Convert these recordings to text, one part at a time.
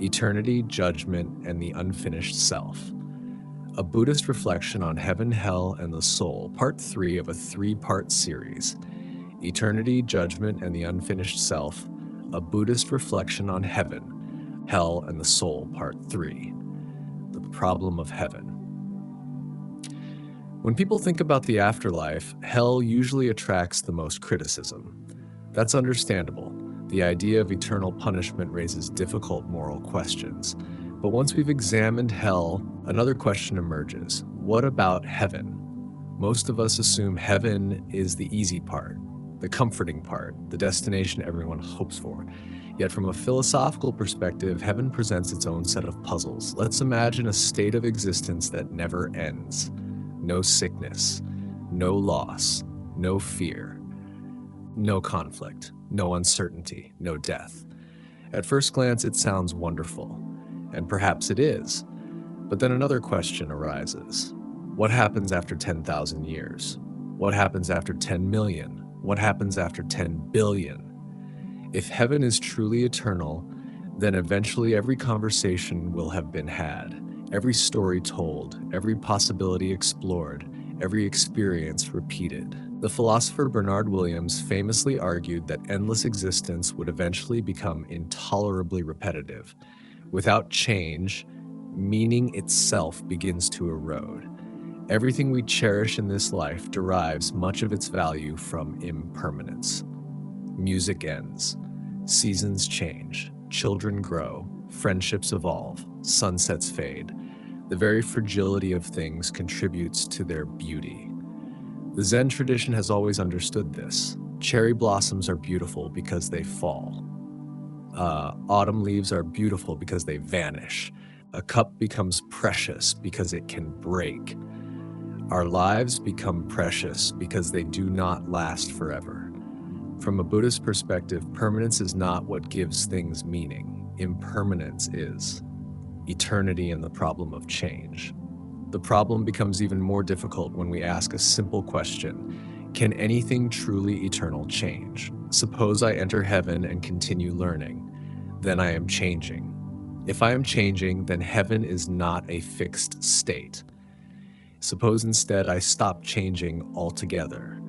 Eternity, Judgment, and the Unfinished Self. A Buddhist reflection on heaven, hell, and the soul, part 3 of a 3-part series. Eternity, Judgment, and the Unfinished Self. A Buddhist reflection on heaven, hell, and the soul, part 3. The problem of heaven. When people think about the afterlife, hell usually attracts the most criticism. That's understandable. The idea of eternal punishment raises difficult moral questions. But once we've examined hell, another question emerges. What about heaven? Most of us assume heaven is the easy part, the comforting part, the destination everyone hopes for. Yet from a philosophical perspective, heaven presents its own set of puzzles. Let's imagine a state of existence that never ends. No sickness, no loss, no fear, no conflict, no uncertainty, no death. At first glance, it sounds wonderful, and perhaps it is. But then another question arises. What happens after 10,000 years? What happens after 10 million? What happens after 10 billion? If heaven is truly eternal, then eventually every conversation will have been had, every story told, every possibility explored, every experience repeated. The philosopher Bernard Williams famously argued that endless existence would eventually become intolerably repetitive. Without change, meaning itself begins to erode. Everything we cherish in this life derives much of its value from impermanence. Music ends, seasons change, children grow, friendships evolve, sunsets fade. The very fragility of things contributes to their beauty. The Zen tradition has always understood this. Cherry blossoms are beautiful because they fall. Autumn leaves are beautiful because they vanish. A cup becomes precious because it can break. Our lives become precious because they do not last forever. From a Buddhist perspective, permanence is not what gives things meaning. Impermanence is. Eternity and the problem of change. The problem becomes even more difficult when we ask a simple question. Can anything truly eternal change? Suppose I enter heaven and continue learning. Then I am changing. If I am changing, then heaven is not a fixed state. Suppose instead I stop changing altogether.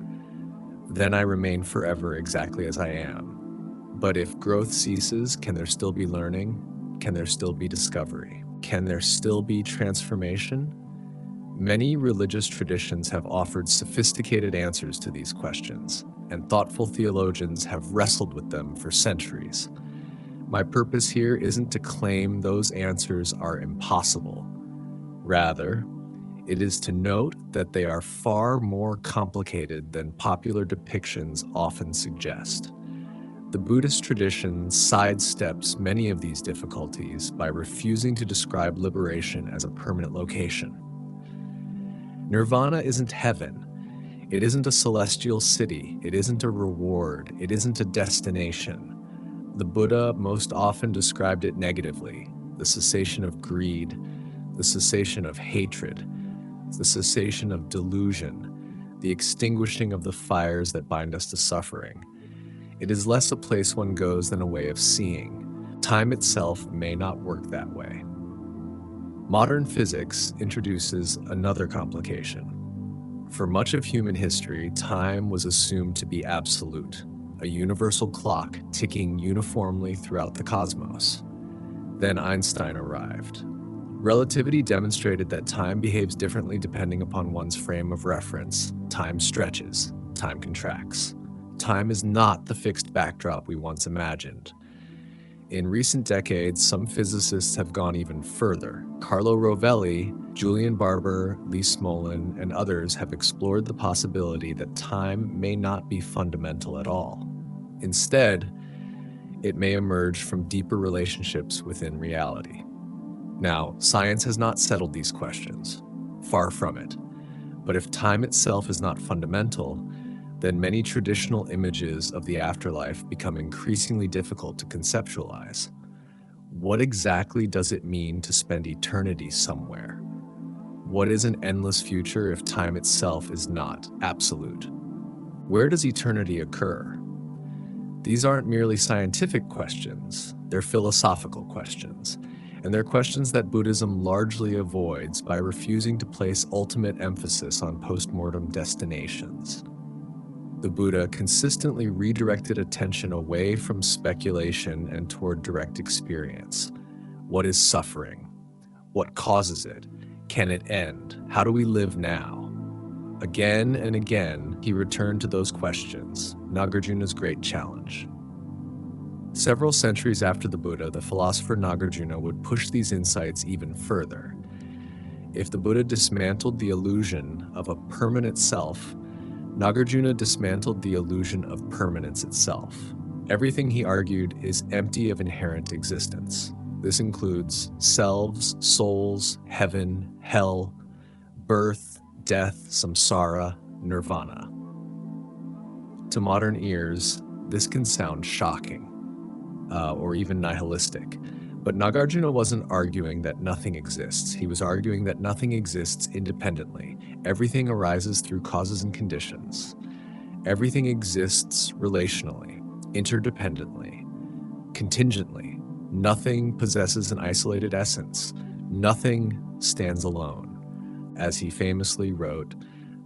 Then I remain forever exactly as I am. But if growth ceases, can there still be learning? Can there still be discovery? Can there still be transformation? Many religious traditions have offered sophisticated answers to these questions, and thoughtful theologians have wrestled with them for centuries. My purpose here isn't to claim those answers are impossible. Rather, it is to note that they are far more complicated than popular depictions often suggest. The Buddhist tradition sidesteps many of these difficulties by refusing to describe liberation as a permanent location. Nirvana isn't heaven. It isn't a celestial city. It isn't a reward. It isn't a destination. The Buddha most often described it negatively: the cessation of greed, the cessation of hatred, the cessation of delusion, the extinguishing of the fires that bind us to suffering. It is less a place one goes than a way of seeing. Time itself may not work that way. Modern physics introduces another complication. For much of human history, time was assumed to be absolute, a universal clock ticking uniformly throughout the cosmos. Then Einstein arrived. Relativity demonstrated that time behaves differently depending upon one's frame of reference. Time stretches, time contracts. Time is not the fixed backdrop we once imagined. In recent decades, some physicists have gone even further. Carlo Rovelli, Julian Barber, Lee Smolin, and others have explored the possibility that time may not be fundamental at all. Instead, it may emerge from deeper relationships within reality. Now, science has not settled these questions. Far from it. But if time itself is not fundamental, then many traditional images of the afterlife become increasingly difficult to conceptualize. What exactly does it mean to spend eternity somewhere? What is an endless future if time itself is not absolute? Where does eternity occur? These aren't merely scientific questions, they're philosophical questions. And they're questions that Buddhism largely avoids by refusing to place ultimate emphasis on postmortem destinations. The Buddha consistently redirected attention away from speculation and toward direct experience. What is suffering? What causes it? Can it end? How do we live now? Again and again, he returned to those questions, Nāgārjuna's great challenge. Several centuries after the Buddha, the philosopher Nāgārjuna would push these insights even further. If the Buddha dismantled the illusion of a permanent self, Nāgārjuna dismantled the illusion of permanence itself. Everything, he argued, is empty of inherent existence. This includes selves, souls, heaven, hell, birth, death, samsara, nirvana. To modern ears, this can sound shocking, or even nihilistic. But Nāgārjuna wasn't arguing that nothing exists. He was arguing that nothing exists independently. Everything arises through causes and conditions. Everything exists relationally, interdependently, contingently. Nothing possesses an isolated essence. Nothing stands alone. As he famously wrote,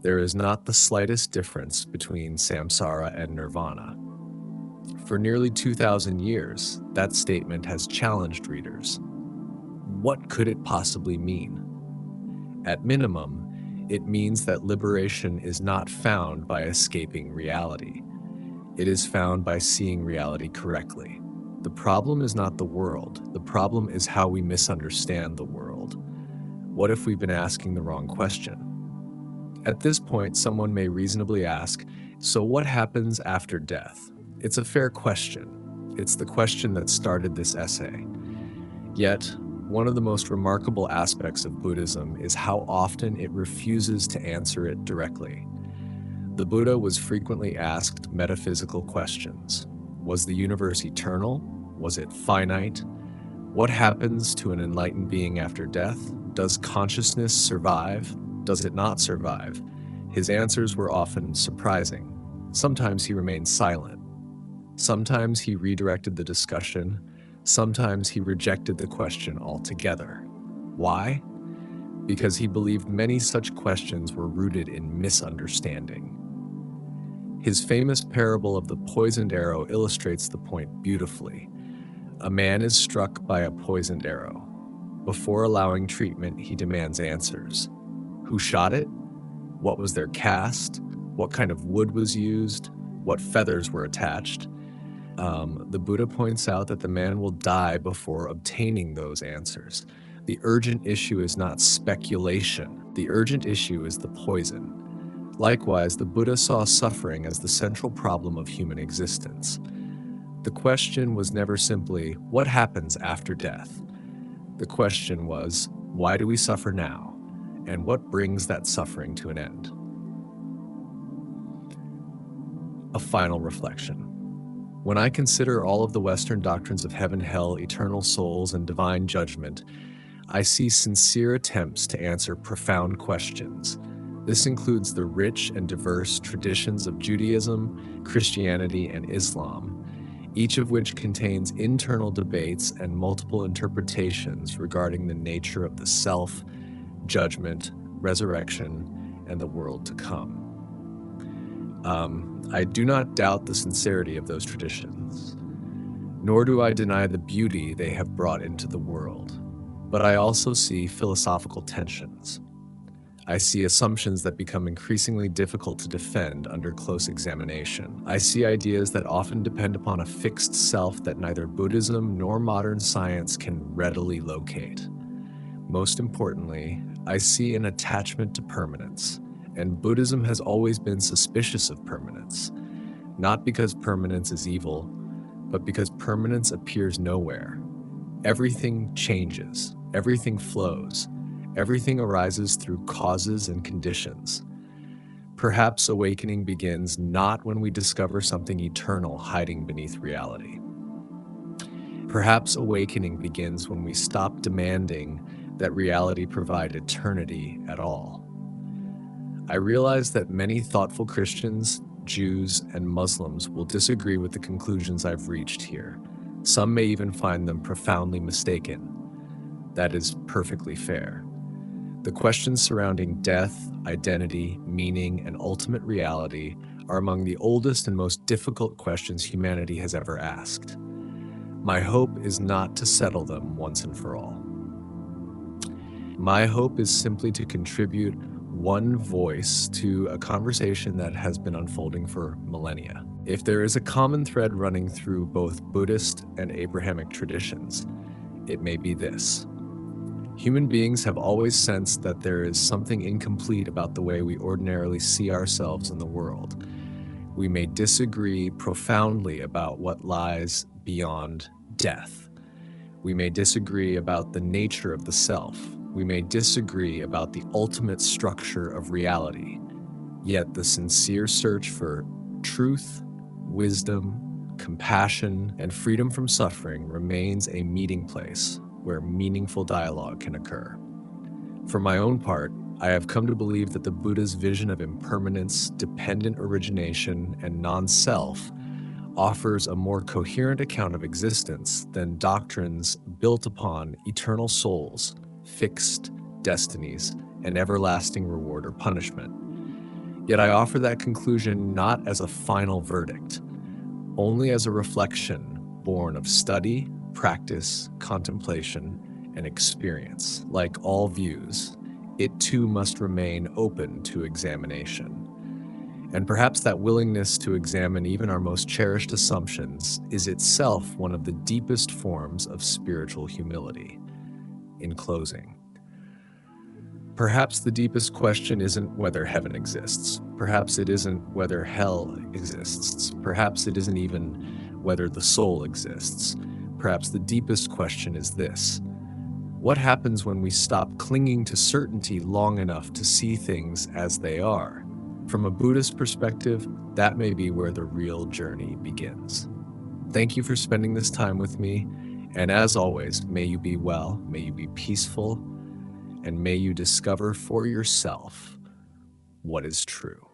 there is not the slightest difference between samsara and nirvana. For nearly 2,000 years, that statement has challenged readers. What could it possibly mean? At minimum, it means that liberation is not found by escaping reality. It is found by seeing reality correctly. The problem is not the world. The problem is how we misunderstand the world. What if we've been asking the wrong question? At this point, someone may reasonably ask, so what happens after death? It's a fair question. It's the question that started this essay. Yet, one of the most remarkable aspects of Buddhism is how often it refuses to answer it directly. The Buddha was frequently asked metaphysical questions. Was the universe eternal? Was it finite? What happens to an enlightened being after death? Does consciousness survive? Does it not survive? His answers were often surprising. Sometimes he remained silent. Sometimes he redirected the discussion. Sometimes he rejected the question altogether. Why? Because he believed many such questions were rooted in misunderstanding. His famous parable of the poisoned arrow illustrates the point beautifully. A man is struck by a poisoned arrow. Before allowing treatment, he demands answers. Who shot it? What was their caste? What kind of wood was used? What feathers were attached? The Buddha points out that the man will die before obtaining those answers. The urgent issue is not speculation. The urgent issue is the poison. Likewise, the Buddha saw suffering as the central problem of human existence. The question was never simply, what happens after death? The question was, why do we suffer now? And what brings that suffering to an end? A final reflection. When I consider all of the Western doctrines of heaven, hell, eternal souls, and divine judgment, I see sincere attempts to answer profound questions. This includes the rich and diverse traditions of Judaism, Christianity, and Islam, each of which contains internal debates and multiple interpretations regarding the nature of the self, judgment, resurrection, and the world to come. I do not doubt the sincerity of those traditions, nor do I deny the beauty they have brought into the world, but I also see philosophical tensions. I see assumptions that become increasingly difficult to defend under close examination. I see ideas that often depend upon a fixed self that neither Buddhism nor modern science can readily locate. Most importantly, I see an attachment to permanence, and Buddhism has always been suspicious of permanence, not because permanence is evil, but because permanence appears nowhere. Everything changes, everything flows, everything arises through causes and conditions. Perhaps awakening begins not when we discover something eternal hiding beneath reality. Perhaps awakening begins when we stop demanding that reality provide eternity at all. I realize that many thoughtful Christians Jews, and Muslims will disagree with the conclusions I've reached here. Some may even find them profoundly mistaken. That is perfectly fair. The questions surrounding death, identity, meaning, and ultimate reality are among the oldest and most difficult questions humanity has ever asked. My hope is not to settle them once and for all. My hope is simply to contribute one voice to a conversation that has been unfolding for millennia. If there is a common thread running through both Buddhist and Abrahamic traditions, it may be this. Human beings have always sensed that there is something incomplete about the way we ordinarily see ourselves in the world. We may disagree profoundly about what lies beyond death. We may disagree about the nature of the self. We may disagree about the ultimate structure of reality. Yet the sincere search for truth, wisdom, compassion, and freedom from suffering remains a meeting place where meaningful dialogue can occur. For my own part, I have come to believe that the Buddha's vision of impermanence, dependent origination, and non-self offers a more coherent account of existence than doctrines built upon eternal souls, fixed destinies, and everlasting reward or punishment. Yet I offer that conclusion not as a final verdict, only as a reflection born of study, practice, contemplation, and experience. Like all views, it too must remain open to examination. And perhaps that willingness to examine even our most cherished assumptions is itself one of the deepest forms of spiritual humility. In closing, perhaps the deepest question isn't whether heaven exists. Perhaps it isn't whether hell exists. Perhaps it isn't even whether the soul exists. Perhaps the deepest question is this: what happens when we stop clinging to certainty long enough to see things as they are? From a Buddhist perspective, that may be where the real journey begins. Thank you for spending this time with me, and as always, may you be well, may you be peaceful, and may you discover for yourself what is true.